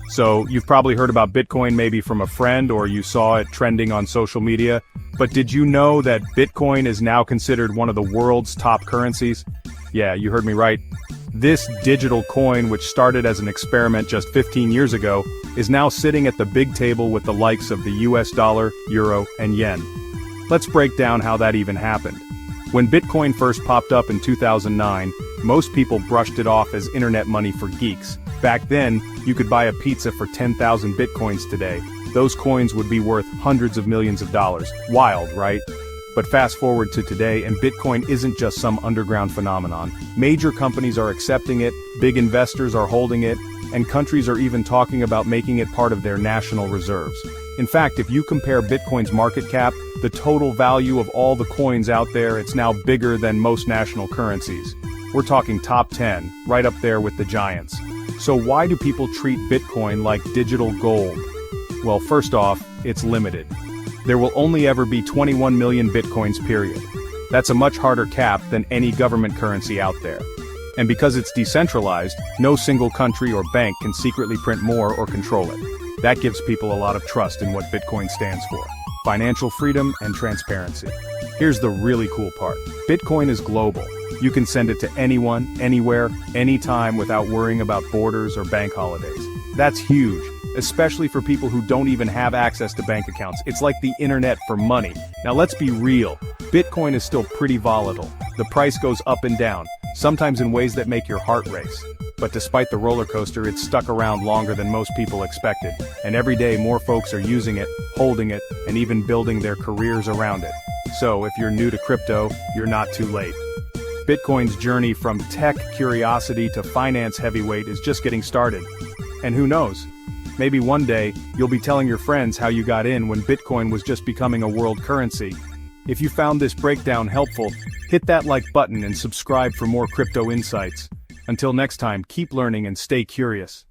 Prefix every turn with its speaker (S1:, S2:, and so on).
S1: So, you've probably heard about Bitcoin maybe from a friend or you saw it trending on social media, but did you know that Bitcoin is now considered one of the world's top currencies? Yeah, you heard me right. This digital coin, which started as an experiment just 15 years ago, is now sitting at the big table with the likes of the US dollar, euro, and yen. Let's break down how that even happened. When Bitcoin first popped up in 2009, most people brushed it off as internet money for geeks. Back then, you could buy a pizza for 10,000 Bitcoins today. Those coins would be worth hundreds of millions of dollars. Wild, right? But fast forward to today, and Bitcoin isn't just some underground phenomenon. Major companies are accepting it, big investors are holding it, and countries are even talking about making it part of their national reserves. In fact, if you compare Bitcoin's market cap, the total value of all the coins out there, it's now bigger than most national currencies. We're talking top 10, right up there with the giants. So why do people treat Bitcoin like digital gold? Well, first off, it's limited. There will only ever be 21 million Bitcoins, period. That's a much harder cap than any government currency out there. And because it's decentralized, no single country or bank can secretly print more or control it. That gives people a lot of trust in what Bitcoin stands for: financial freedom and transparency. Here's the really cool part. Bitcoin is global. You can send it to anyone, anywhere, anytime without worrying about borders or bank holidays. That's huge, especially for people who don't even have access to bank accounts. It's like the internet for money. Now let's be real. Bitcoin is still pretty volatile. The price goes up and down, sometimes in ways that make your heart race. But despite the roller coaster, it's stuck around longer than most people expected. And every day more folks are using it, holding it, and even building their careers around it. So if you're new to crypto, you're not too late. Bitcoin's journey from tech curiosity to finance heavyweight is just getting started. And who knows? Maybe one day, you'll be telling your friends how you got in when Bitcoin was just becoming a world currency. If you found this breakdown helpful, hit that like button and subscribe for more crypto insights. Until next time, keep learning and stay curious.